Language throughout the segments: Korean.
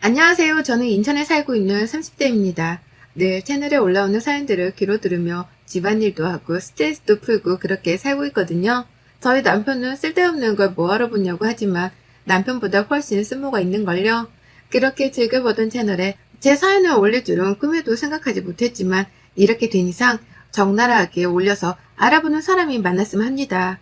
안녕하세요. 저는 인천에 살고 있는 30대입니다. 늘 채널에 올라오는 사연들을 귀로 들으며 집안일도 하고 스트레스도 풀고 그렇게 살고 있거든요. 저희 남편은 쓸데없는 걸 뭐하러 보냐고 하지만 남편보다 훨씬 쓸모가 있는걸요. 그렇게 즐겨보던 채널에 제 사연을 올릴 줄은 꿈에도 생각하지 못했지만 이렇게 된 이상 적나라하게 올려서 알아보는 사람이 많았으면 합니다.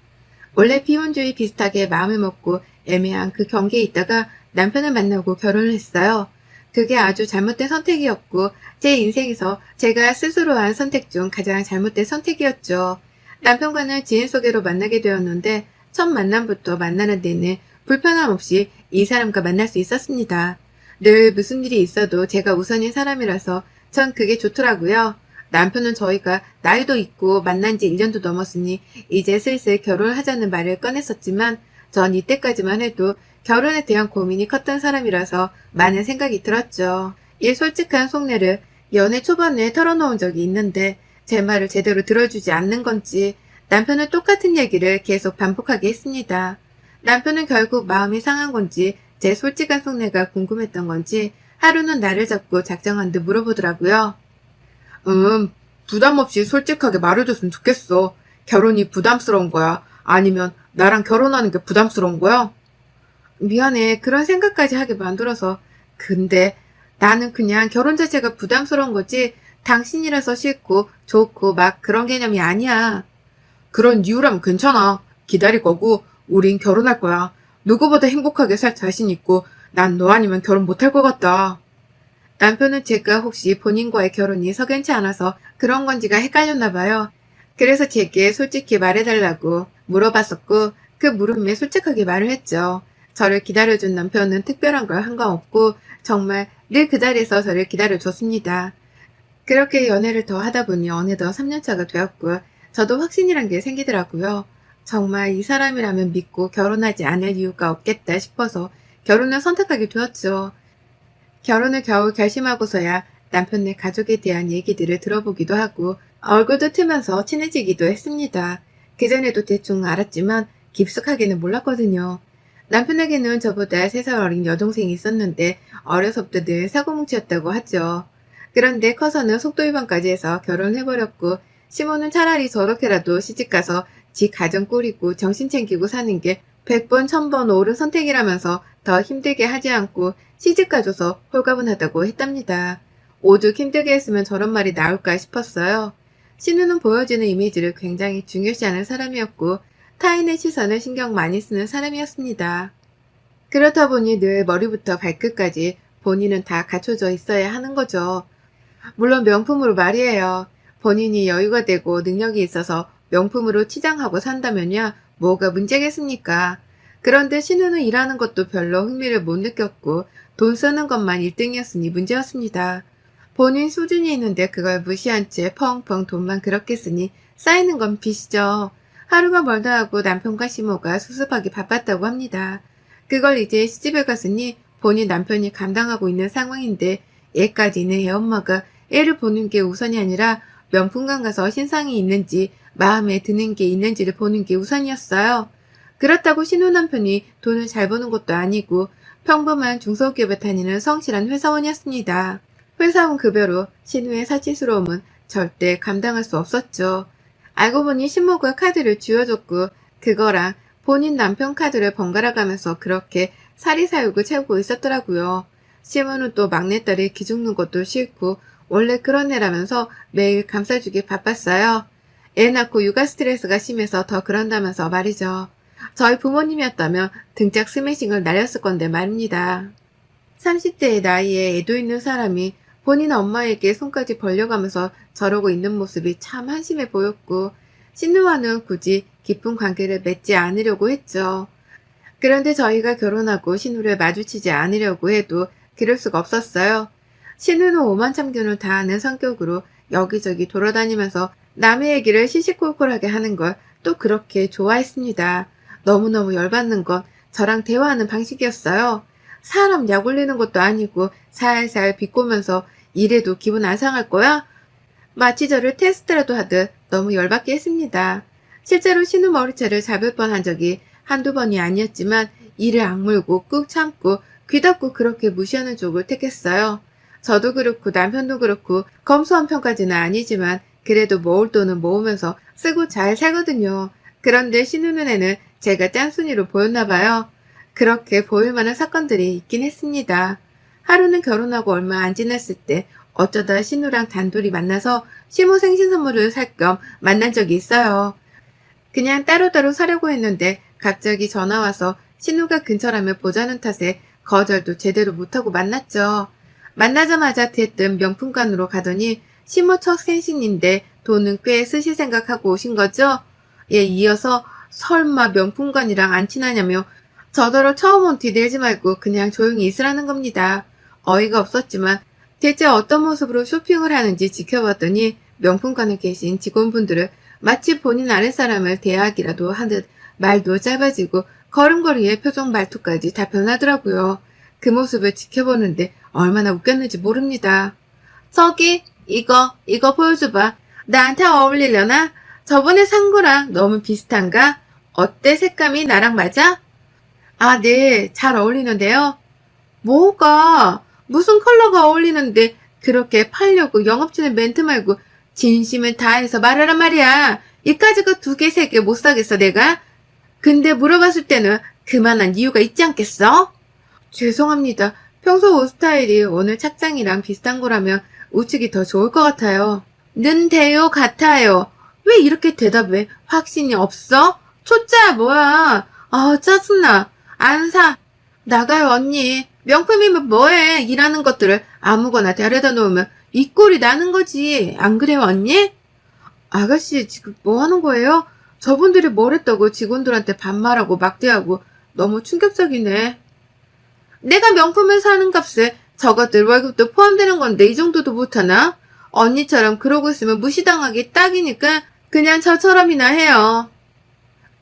원래 비혼주의 비슷하게 마음을 먹고 애매한 그 경계에 있다가 남편을 만나고 결혼을 했어요. 그게 아주 잘못된 선택이었고 제 인생에서 제가 스스로 한 선택 중 가장 잘못된 선택이었죠. 남편과는 지인 소개로 만나게 되었는데 첫 만남부터 만나는 데는 불편함 없이 이 사람과 만날 수 있었습니다. 늘 무슨 일이 있어도 제가 우선인 사람이라서 전 그게 좋더라고요. 남편은 저희가 나이도 있고 만난 지 1년도 넘었으니 이제 슬슬 결혼을 하자는 말을 꺼냈었지만 전 이때까지만 해도 결혼에 대한 고민이 컸던 사람이라서 많은 생각이 들었죠. 이 솔직한 속내를 연애 초반에 털어놓은 적이 있는데 제 말을 제대로 들어주지 않는 건지 남편은 똑같은 얘기를 계속 반복하게 했습니다. 남편은 결국 마음이 상한 건지 제 솔직한 속내가 궁금했던 건지 하루는 나를 잡고 작정한 듯 물어보더라고요. 부담 없이 솔직하게 말해줬으면 좋겠어. 결혼이 부담스러운 거야? 아니면 나랑 결혼하는 게 부담스러운 거야? 미안해. 그런 생각까지 하게 만들어서. 근데 나는 그냥 결혼 자체가 부담스러운 거지 당신이라서 싫고 좋고 막 그런 개념이 아니야. 그런 이유라면 괜찮아. 기다릴 거고 우린 결혼할 거야. 누구보다 행복하게 살 자신 있고 난 너 아니면 결혼 못할 것 같다. 남편은 제가 혹시 본인과의 결혼이 석연치 않아서 그런 건지가 헷갈렸나 봐요. 그래서 제게 솔직히 말해달라고 물어봤었고 그 물음에 솔직하게 말을 했죠. 저를 기다려준 남편은 특별한 걸 한 거 없고 정말 늘 그 자리에서 저를 기다려줬습니다. 그렇게 연애를 더 하다 보니 어느덧 3년차가 되었고 저도 확신이란 게 생기더라고요. 정말 이 사람이라면 믿고 결혼하지 않을 이유가 없겠다 싶어서 결혼을 선택하게 되었죠. 결혼을 겨우 결심하고서야 남편네 가족에 대한 얘기들을 들어보기도 하고 얼굴도 트면서 친해지기도 했습니다. 그전에도 대충 알았지만 깊숙하게는 몰랐거든요. 남편에게는 저보다 3살 어린 여동생이 있었는데 어려서부터 늘 사고뭉치였다고 하죠. 그런데 커서는 속도 위반까지 해서 결혼해버렸고 시모는 차라리 저렇게라도 시집가서 지 가정 꾸리고 정신 챙기고 사는 게 100번 1000번 옳은 선택이라면서 더 힘들게 하지 않고 시집가줘서 홀가분하다고 했답니다. 오죽 힘들게 했으면 저런 말이 나올까 싶었어요. 신우는 보여지는 이미지를 굉장히 중요시하는 사람이었고 타인의 시선을 신경 많이 쓰는 사람이었습니다. 그렇다 보니 늘 머리부터 발끝까지 본인은 다 갖춰져 있어야 하는 거죠. 물론 명품으로 말이에요. 본인이 여유가 되고 능력이 있어서 명품으로 치장하고 산다면야 뭐가 문제겠습니까? 그런데 신우는 일하는 것도 별로 흥미를 못 느꼈고 돈 쓰는 것만 1등이었으니 문제였습니다. 본인 수준이 있는데 그걸 무시한 채 펑펑 돈만 그렇게 쓰니 쌓이는 건 빚이죠. 하루가 멀다 하고 남편과 시모가 수습하기 바빴다고 합니다. 그걸 이제 시집에 갔으니 본인 남편이 감당하고 있는 상황인데 얘까지는 애엄마가 애를 보는 게 우선이 아니라 명품관 가서 신상이 있는지 마음에 드는 게 있는지를 보는 게 우선이었어요. 그렇다고 신우 남편이 돈을 잘 버는 것도 아니고 평범한 중소기업에 다니는 성실한 회사원이었습니다. 회사원 급여로 신우의 사치스러움은 절대 감당할 수 없었죠. 알고 보니 신모가 카드를 쥐어줬고 그거랑 본인 남편 카드를 번갈아 가면서 그렇게 사리사욕을 채우고 있었더라고요. 시모는 또 막내딸이 기죽는 것도 싫고 원래 그런 애라면서 매일 감싸주기 바빴어요. 애 낳고 육아 스트레스가 심해서 더 그런다면서 말이죠. 저희 부모님이었다면 등짝 스매싱을 날렸을 건데 말입니다. 30대의 나이에 애도 있는 사람이 본인 엄마에게 손까지 벌려가면서 저러고 있는 모습이 참 한심해 보였고 신우와는 굳이 깊은 관계를 맺지 않으려고 했죠. 그런데 저희가 결혼하고 신우를 마주치지 않으려고 해도 그럴 수가 없었어요. 신우는 오만참견을 다 아는 성격으로 여기저기 돌아다니면서 남의 얘기를 시시콜콜하게 하는 걸 또 그렇게 좋아했습니다. 너무너무 열받는 건 저랑 대화하는 방식이었어요. 사람 약 올리는 것도 아니고 살살 비꼬면서 이래도 기분 안 상할 거야? 마치 저를 테스트라도 하듯 너무 열받게 했습니다. 실제로 신우 머리채를 잡을 뻔한 적이 한두 번이 아니었지만 이를 악물고 꾹 참고 귀 닫고 그렇게 무시하는 쪽을 택했어요. 저도 그렇고 남편도 그렇고 검소한 편까지는 아니지만 그래도 모을 돈은 모으면서 쓰고 잘 살거든요. 그런데 신우눈에는 제가 짠순이로 보였나 봐요. 그렇게 보일 만한 사건들이 있긴 했습니다. 하루는 결혼하고 얼마 안 지났을 때 어쩌다 신우랑 단둘이 만나서 시모 생신 선물을 살 겸 만난 적이 있어요. 그냥 따로따로 사려고 했는데 갑자기 전화와서 신우가 근처라며 보자는 탓에 거절도 제대로 못하고 만났죠. 만나자마자 대뜸 명품관으로 가더니 시모 첫 생신인데 돈은 꽤 쓰실 생각하고 오신 거죠? 예, 이어서 설마 명품관이랑 안 친하냐며 저더러 처음 온 티 내지 말고 그냥 조용히 있으라는 겁니다. 어이가 없었지만 대체 어떤 모습으로 쇼핑을 하는지 지켜봤더니 명품관에 계신 직원분들을 마치 본인 아랫사람을 대하기라도 하듯 말도 짧아지고 걸음걸이의 표정 말투까지 다 변하더라고요. 그 모습을 지켜보는데 얼마나 웃겼는지 모릅니다. 저기 이거 보여줘봐. 나한테 어울리려나? 저번에 산 거랑 너무 비슷한가? 어때? 색감이 나랑 맞아? 아, 네. 잘 어울리는데요. 뭐가? 무슨 컬러가 어울리는데 그렇게 팔려고 영업치는 멘트 말고 진심을 다해서 말하란 말이야. 이까지 그 2개, 3개 못 사겠어, 내가? 근데 물어봤을 때는 그만한 이유가 있지 않겠어? 죄송합니다. 평소 옷 스타일이 오늘 착장이랑 비슷한 거라면 우측이 더 좋을 것 같아요. 는데요, 같아요. 왜 이렇게 대답해? 확신이 없어? 초짜야, 뭐야. 아, 짜증나. 안 사. 나가요, 언니. 명품이면 뭐해? 일하는 것들을 아무거나 데려다 놓으면 이 꼴이 나는 거지. 안 그래요, 언니? 아가씨, 지금 뭐 하는 거예요? 저분들이 뭘 했다고 직원들한테 반말하고 막대하고 너무 충격적이네. 내가 명품을 사는 값에 저것들 월급도 포함되는 건데 이 정도도 못하나? 언니처럼 그러고 있으면 무시당하기 딱이니까 그냥 저처럼이나 해요.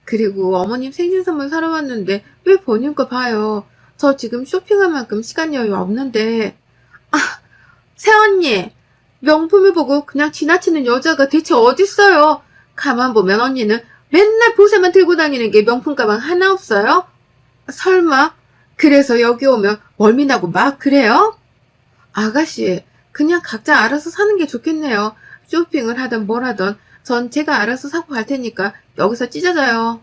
그리고 어머님 생신 선물 사러 왔는데 왜 본인 거 봐요. 저 지금 쇼핑할 만큼 시간 여유 없는데. 아, 새언니. 명품을 보고 그냥 지나치는 여자가 대체 어딨어요. 가만 보면 언니는 맨날 보세만 들고 다니는 게 명품 가방 하나 없어요? 설마? 그래서 여기 오면 멀미나고 막 그래요? 아가씨, 그냥 각자 알아서 사는 게 좋겠네요. 쇼핑을 하든 뭘 하든 전 제가 알아서 사고 갈 테니까 여기서 찢어져요.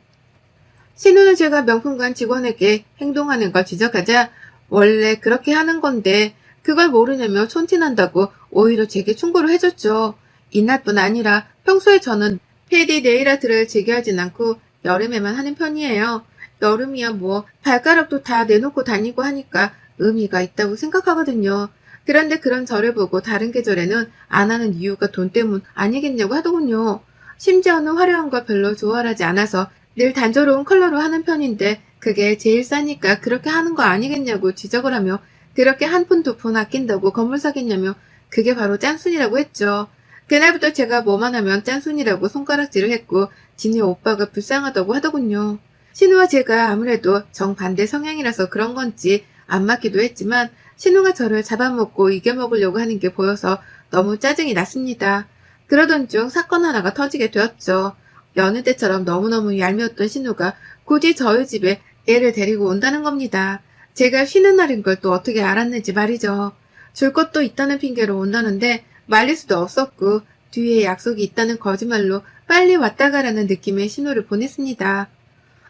신우는 제가 명품관 직원에게 행동하는 걸 지적하자 원래 그렇게 하는 건데 그걸 모르냐며 촌티난다고 오히려 제게 충고를 해줬죠. 이날뿐 아니라 평소에 저는 패디 네일아트를 즐겨하진 않고 여름에만 하는 편이에요. 여름이야 뭐 발가락도 다 내놓고 다니고 하니까 의미가 있다고 생각하거든요. 그런데 그런 저를 보고 다른 계절에는 안 하는 이유가 돈 때문 아니겠냐고 하더군요. 심지어는 화려한 걸 별로 좋아하지 않아서 늘 단조로운 컬러로 하는 편인데 그게 제일 싸니까 그렇게 하는 거 아니겠냐고 지적을 하며 그렇게 한 푼 두 푼 아낀다고 건물 사겠냐며 그게 바로 짠순이라고 했죠. 그날부터 제가 뭐만 하면 짠순이라고 손가락질을 했고 지네 오빠가 불쌍하다고 하더군요. 신우와 제가 아무래도 정반대 성향이라서 그런 건지 안 맞기도 했지만 신우가 저를 잡아먹고 이겨먹으려고 하는 게 보여서 너무 짜증이 났습니다. 그러던 중 사건 하나가 터지게 되었죠. 여느 때처럼 너무너무 얄미웠던 신우가 굳이 저희 집에 애를 데리고 온다는 겁니다. 제가 쉬는 날인 걸 또 어떻게 알았는지 말이죠. 줄 것도 있다는 핑계로 온다는데 말릴 수도 없었고 뒤에 약속이 있다는 거짓말로 빨리 왔다 가라는 느낌의 신호를 보냈습니다.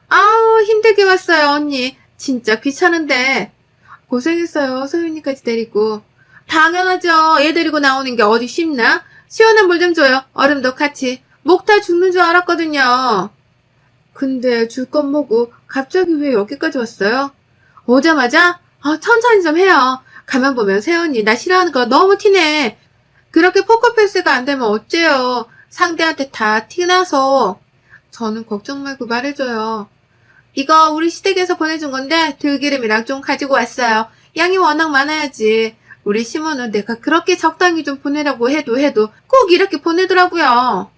아우 힘들게 왔어요 언니. 진짜 귀찮은데. 고생했어요 소윤이까지 데리고. 당연하죠. 얘 데리고 나오는 게 어디 쉽나? 시원한 물 좀 줘요. 얼음도 같이. 목 다 죽는 줄 알았거든요. 근데 줄 건 뭐고 갑자기 왜 여기까지 왔어요? 오자마자? 천천히 좀 해요. 가만 보면 새언니 나 싫어하는 거 너무 티네. 그렇게 포커페이스가 안 되면 어째요. 상대한테 다 티나서. 저는 걱정 말고 말해줘요. 이거 우리 시댁에서 보내준 건데 들기름이랑 좀 가지고 왔어요. 양이 워낙 많아야지. 우리 시모는 내가 그렇게 적당히 좀 보내라고 해도 꼭 이렇게 보내더라고요.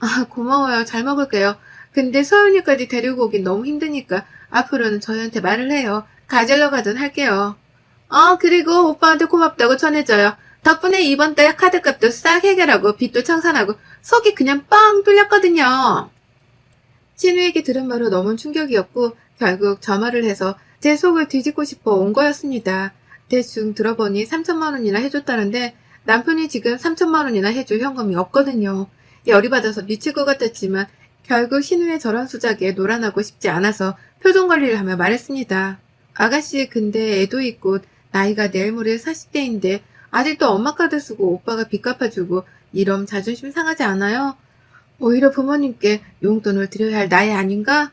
아 고마워요. 잘 먹을게요. 근데 서윤이까지 데리고 오긴 너무 힘드니까 앞으로는 저희한테 말을 해요. 가질러 가든 할게요. 그리고 오빠한테 고맙다고 전해줘요. 덕분에 이번 달 카드값도 싹 해결하고 빚도 청산하고 속이 그냥 빵 뚫렸거든요. 신우에게 들은 말로 너무 충격이었고 결국 저 말을 해서 제 속을 뒤집고 싶어 온 거였습니다. 대충 들어보니 3천만 원이나 해줬다는데 남편이 지금 3천만 원이나 해줄 현금이 없거든요. 열이 받아서 미칠 것 같았지만 결국 신우의 저런 수작에 놀아나고 싶지 않아서 표정 관리를 하며 말했습니다. 아가씨 근데 애도 있고 나이가 내일 모레 40대인데 아직도 엄마 카드 쓰고 오빠가 빚 갚아주고 이러면 자존심 상하지 않아요? 오히려 부모님께 용돈을 드려야 할 나이 아닌가?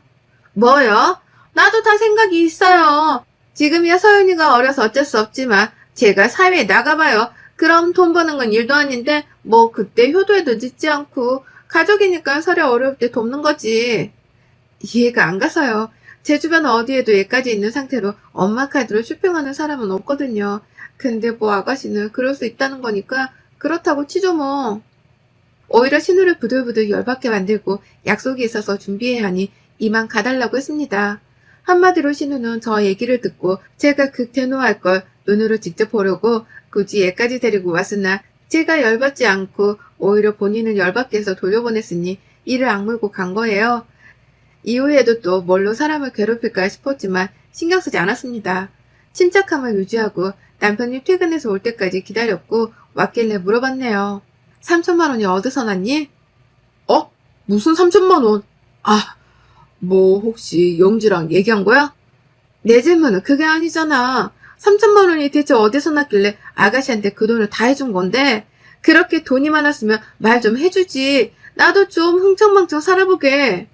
뭐요? 나도 다 생각이 있어요. 지금이야 서윤이가 어려서 어쩔 수 없지만 제가 사회에 나가봐요. 그럼 돈 버는 건 일도 아닌데 뭐 그때 효도에도 늦지 않고 가족이니까 서로 어려울 때 돕는 거지. 이해가 안 가서요. 제 주변 어디에도 얘까지 있는 상태로 엄마 카드로 쇼핑하는 사람은 없거든요. 근데 뭐 아가씨는 그럴 수 있다는 거니까 그렇다고 치죠 뭐. 오히려 신우를 부들부들 열받게 만들고 약속이 있어서 준비해야 하니 이만 가달라고 했습니다. 한마디로 신우는 저 얘기를 듣고 제가 극대노할 걸 눈으로 직접 보려고 굳이 얘까지 데리고 왔으나 제가 열받지 않고 오히려 본인은 열받게 해서 돌려보냈으니 이를 악물고 간 거예요. 이후에도 또 뭘로 사람을 괴롭힐까 싶었지만 신경 쓰지 않았습니다. 침착함을 유지하고 남편이 퇴근해서 올 때까지 기다렸고 왔길래 물어봤네요. 3천만 원이 어디서 났니? 어? 무슨 3천만 원? 아, 뭐 혹시 영지랑 얘기한 거야? 내 질문은 그게 아니잖아. 3천만 원이 대체 어디서 났길래 아가씨한테 그 돈을 다 해준 건데 그렇게 돈이 많았으면 말 좀 해주지. 나도 좀 흥청망청 살아보게.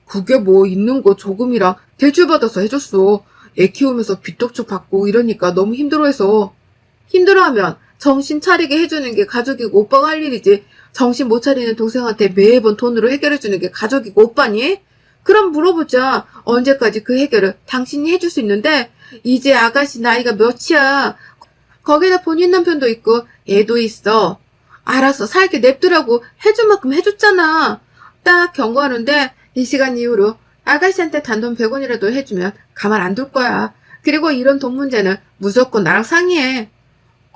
그게 뭐 있는 거 조금이랑 대출받아서 해줬어. 애 키우면서 빚독촉 받고 이러니까 너무 힘들어해서. 힘들어하면 정신 차리게 해주는 게 가족이고 오빠가 할 일이지. 정신 못 차리는 동생한테 매번 돈으로 해결해주는 게 가족이고 오빠니? 그럼 물어보자. 언제까지 그 해결을 당신이 해줄 수 있는데 이제 아가씨 나이가 몇이야. 거기다 본인 남편도 있고 애도 있어. 알아서 살게 냅두라고 해줄 만큼 해줬잖아. 딱 경고하는데 이 시간 이후로 아가씨한테 단돈 100원이라도 해주면 가만 안 둘 거야. 그리고 이런 돈 문제는 무조건 나랑 상의해.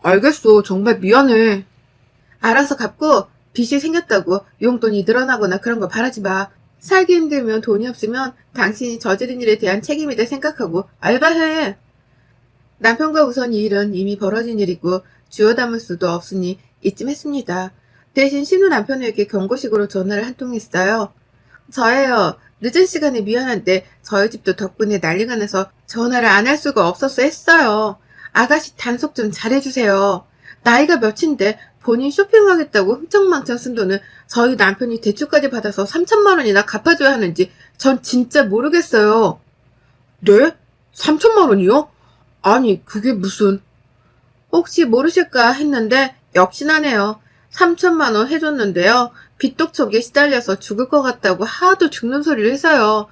알겠어. 정말 미안해. 알아서 갚고 빚이 생겼다고 용돈이 늘어나거나 그런 거 바라지 마. 살기 힘들면 돈이 없으면 당신이 저지른 일에 대한 책임이다 생각하고 알바해. 남편과 우선 이 일은 이미 벌어진 일이고 주워 담을 수도 없으니 이쯤 했습니다. 대신 신우 남편에게 경고식으로 전화를 한 통 했어요. 저예요. 늦은 시간에 미안한데 저희 집도 덕분에 난리가 나서 전화를 안 할 수가 없어서 했어요. 아가씨 단속 좀 잘해주세요. 나이가 몇인데 본인 쇼핑하겠다고 흥청망청 쓴 돈을 저희 남편이 대출까지 받아서 3천만 원이나 갚아줘야 하는지 전 진짜 모르겠어요. 네? 3천만 원이요? 아니 그게 무슨... 혹시 모르실까 했는데 역시나네요. 3천만 원 해줬는데요. 빚독촉에 시달려서 죽을 것 같다고 하도 죽는 소리를 해서요.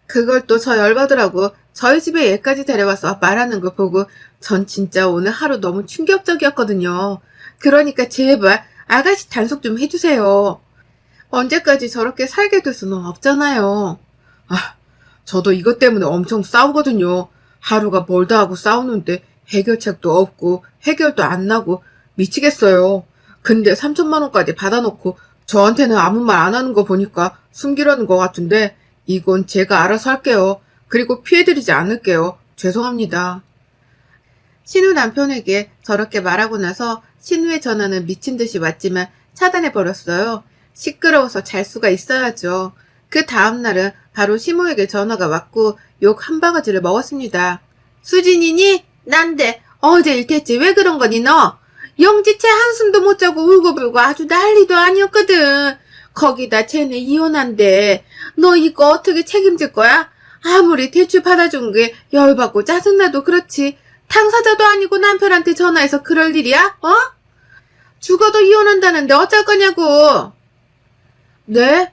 그걸 또 저 열받으라고 저희 집에 얘까지 데려와서 말하는 거 보고 전 진짜 오늘 하루 너무 충격적이었거든요. 그러니까 제발 아가씨 단속 좀 해주세요. 언제까지 저렇게 살게 될 수는 없잖아요. 아, 저도 이것 때문에 엄청 싸우거든요. 하루가 멀다 하고 싸우는데 해결책도 없고 해결도 안 나고 미치겠어요. 근데 3천만 원까지 받아놓고 저한테는 아무 말 안 하는 거 보니까 숨기려는 것 같은데 이건 제가 알아서 할게요. 그리고 피해드리지 않을게요. 죄송합니다. 신우 남편에게 저렇게 말하고 나서 신우의 전화는 미친 듯이 왔지만 차단해버렸어요. 시끄러워서 잘 수가 있어야죠. 그 다음날은 바로 시모에게 전화가 왔고 욕 한 바가지를 먹었습니다. 수진이니? 난데 어제 일태지 왜 그런 거니 너? 영지채 한숨도 못 자고 울고불고 아주 난리도 아니었거든. 거기다 쟤네 이혼한대. 너 이거 어떻게 책임질 거야? 아무리 대출 받아준 게 열받고 짜증나도 그렇지. 당사자도 아니고 남편한테 전화해서 그럴 일이야? 어? 죽어도 이혼한다는데 어쩔 거냐고. 네?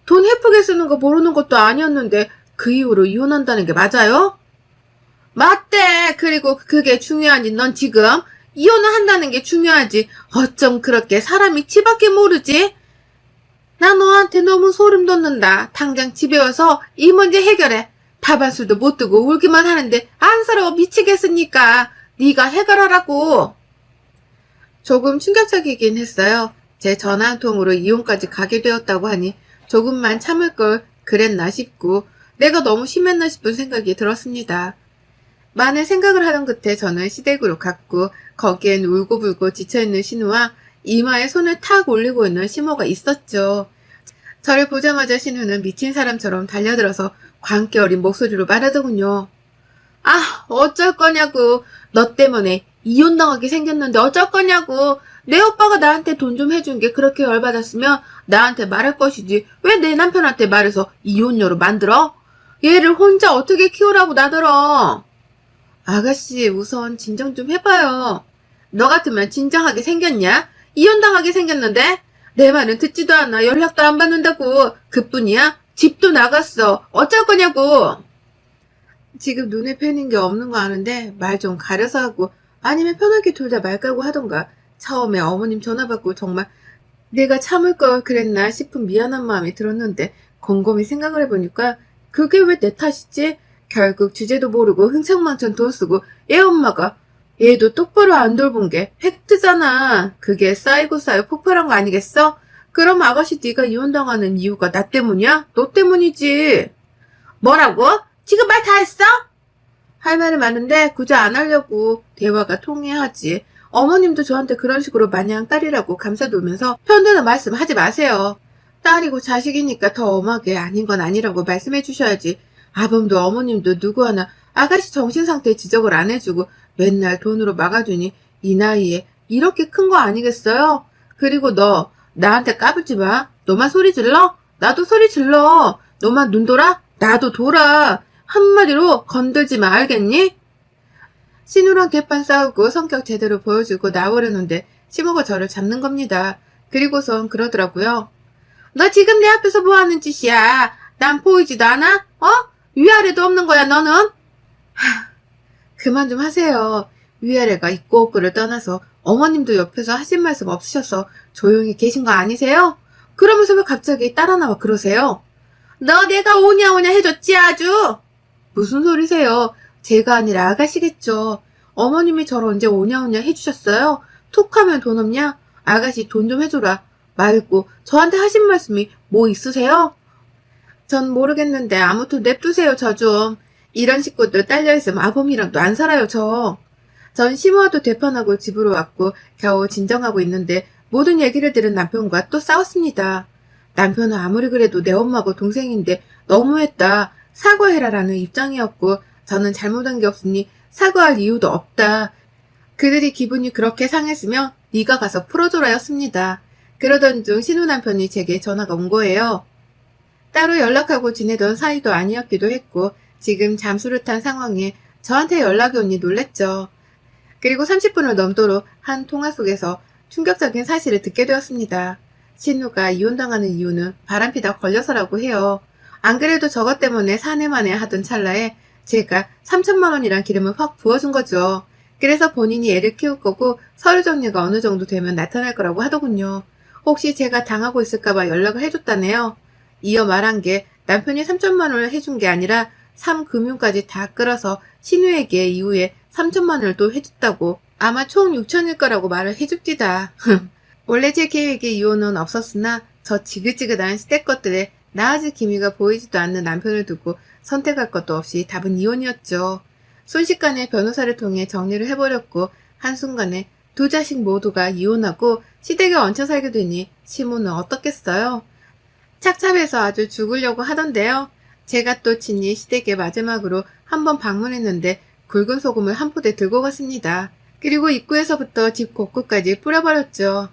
돈 헤프게 쓰는 거 모르는 것도 아니었는데 그 이후로 이혼한다는 게 맞아요? 맞대. 그리고 그게 중요하니 넌 지금 이혼을 한다는 게 중요하지. 어쩜 그렇게 사람이 지밖에 모르지? 나 너한테 너무 소름 돋는다. 당장 집에 와서 이 문제 해결해. 밥 한 술도 못 두고 울기만 하는데 안쓰러워 미치겠으니까 네가 해결하라고. 조금 충격적이긴 했어요. 제 전화 한 통으로 이혼까지 가게 되었다고 하니 조금만 참을 걸 그랬나 싶고 내가 너무 심했나 싶은 생각이 들었습니다. 많은 생각을 하던 끝에 저는 시댁으로 갔고 거기엔 울고불고 지쳐있는 신우와 이마에 손을 탁 올리고 있는 시모가 있었죠. 저를 보자마자 신우는 미친 사람처럼 달려들어서 광기 어린 목소리로 말하더군요. 아, 어쩔 거냐고. 너 때문에 이혼당하게 생겼는데 어쩔 거냐고. 내 오빠가 나한테 돈 좀 해준 게 그렇게 열받았으면 나한테 말할 것이지. 왜 내 남편한테 말해서 이혼녀로 만들어? 얘를 혼자 어떻게 키우라고 나더러. 아가씨, 우선 진정 좀 해봐요. 너 같으면 진정하게 생겼냐? 이혼당하게 생겼는데? 내 말은 듣지도 않아. 연락도 안 받는다고. 그뿐이야? 집도 나갔어. 어쩔 거냐고. 지금 눈에 뵈는 게 없는 거 아는데 말 좀 가려서 하고 아니면 편하게 둘 다 말 깔고 하던가. 처음에 어머님 전화 받고 정말 내가 참을 걸 그랬나 싶은 미안한 마음이 들었는데 곰곰이 생각을 해보니까 그게 왜 내 탓이지? 결국 주제도 모르고 흥청망청 돈 쓰고 얘 엄마가 얘도 똑바로 안 돌본 게 팩트잖아. 그게 쌓이고 쌓여 폭발한 거 아니겠어? 그럼 아가씨 네가 이혼당하는 이유가 나 때문이야? 너 때문이지. 뭐라고? 지금 말 다 했어? 할 말이 많은데 굳이 안 하려고 대화가 통해야지. 어머님도 저한테 그런 식으로 마냥 딸이라고 감싸돌면서 편드는 말씀 하지 마세요. 딸이고 자식이니까 더 엄하게 아닌 건 아니라고 말씀해 주셔야지. 아범도 어머님도 누구 하나 아가씨 정신상태 지적을 안 해주고 맨날 돈으로 막아주니 이 나이에 이렇게 큰 거 아니겠어요? 그리고 너 나한테 까불지 마. 너만 소리 질러? 나도 소리 질러. 너만 눈 돌아? 나도 돌아. 한마디로 건들지 마, 알겠니? 신우랑 대판 싸우고 성격 제대로 보여주고 나오려는데 시모가 저를 잡는 겁니다. 그리고선 그러더라고요. 너 지금 내 앞에서 뭐 하는 짓이야? 난 보이지도 않아? 위아래도 없는 거야, 너는? 그만 좀 하세요. 위아래가 있고 없고를 떠나서 어머님도 옆에서 하신 말씀 없으셔서 조용히 계신 거 아니세요? 그러면서 왜 갑자기 따라 나와 그러세요? 너 내가 오냐오냐 해줬지 아주? 무슨 소리세요? 제가 아니라 아가씨겠죠. 어머님이 저를 언제 오냐오냐 해주셨어요? 툭하면 돈 없냐? 아가씨 돈 좀 해줘라. 말고 저한테 하신 말씀이 뭐 있으세요? 전 모르겠는데 아무튼 냅두세요 저 좀. 이런 식구들 딸려있으면 아범이랑도 안 살아요 저. 전 시모와도 되판하고 집으로 왔고 겨우 진정하고 있는데 모든 얘기를 들은 남편과 또 싸웠습니다. 남편은 아무리 그래도 내 엄마고 동생인데 너무했다. 사과해라라는 입장이었고 저는 잘못한 게 없으니 사과할 이유도 없다. 그들이 기분이 그렇게 상했으며 네가 가서 풀어줘라였습니다. 그러던 중 신우 남편이 제게 전화가 온 거예요. 따로 연락하고 지내던 사이도 아니었기도 했고 지금 잠수를 탄 상황에 저한테 연락이 오니 놀랬죠. 그리고 30분을 넘도록 한 통화 속에서 충격적인 사실을 듣게 되었습니다. 신우가 이혼당하는 이유는 바람피다 걸려서라고 해요. 안 그래도 저것 때문에 사내만에 하던 찰나에 제가 3천만 원이란 기름을 확 부어준 거죠. 그래서 본인이 애를 키울 거고 서류 정리가 어느 정도 되면 나타날 거라고 하더군요. 혹시 제가 당하고 있을까봐 연락을 해줬다네요. 이어 말한 게 남편이 3천만 원을 해준 게 아니라 3금융까지 다 끌어서 신우에게 이후에 3천만 원을 또 해줬다고 아마 총 6천일 거라고 말을 해줍디다. 원래 제 계획에 이혼은 없었으나 저 지긋지긋한 시댁 것들에 나아질 기미가 보이지도 않는 남편을 두고 선택할 것도 없이 답은 이혼이었죠. 순식간에 변호사를 통해 정리를 해버렸고 한순간에 두 자식 모두가 이혼하고 시댁에 얹혀 살게 되니 시모는 어떻겠어요? 착잡해서 아주 죽으려고 하던데요. 제가 또 친히 시댁에 마지막으로 한번 방문했는데 굵은 소금을 한 포대 들고 갔습니다. 그리고 입구에서부터 집 곳곳까지 뿌려버렸죠.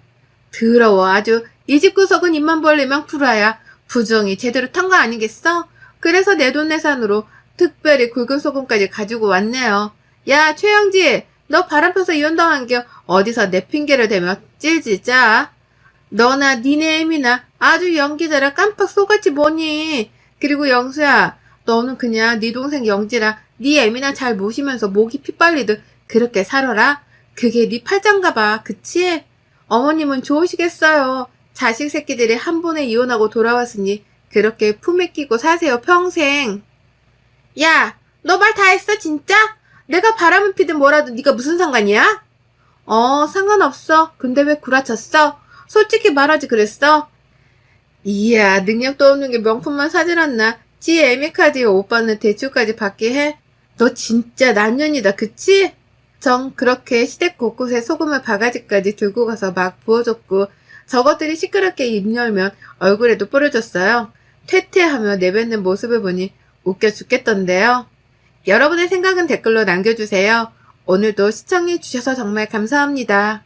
더러워 아주. 이 집 구석은 입만 벌리면 풀어야 부정이 제대로 탄 거 아니겠어? 그래서 내돈내산으로 특별히 굵은 소금까지 가지고 왔네요. 야 최영지, 너 바람 펴서 이혼당한 게 어디서 내 핑계를 대며 찔찔 짜? 너나 니네 애미나 아주 연기자라 깜빡 속았지 뭐니. 그리고 영수야, 너는 그냥 네 동생 영지랑 네 애미나 잘 모시면서 목이 핏발리듯 그렇게 살아라. 그게 네 팔짱가 봐. 그치? 어머님은 좋으시겠어요. 자식 새끼들이 한 번에 이혼하고 돌아왔으니 그렇게 품에 끼고 사세요 평생. 야, 너 말 다 했어 진짜? 내가 바람을 피든 뭐라도 네가 무슨 상관이야? 상관없어. 근데 왜 구라쳤어? 솔직히 말하지 그랬어? 이야, 능력도 없는 게 명품만 사질 않나. 지 애미카드에 오빠는 대출까지 받게 해? 너 진짜 난년이다, 그치? 정 그렇게 시댁 곳곳에 소금을 바가지까지 들고 가서 막 부어줬고 저것들이 시끄럽게 입 열면 얼굴에도 뿌려줬어요. 퇴퇴하며 내뱉는 모습을 보니 웃겨 죽겠던데요. 여러분의 생각은 댓글로 남겨주세요. 오늘도 시청해주셔서 정말 감사합니다.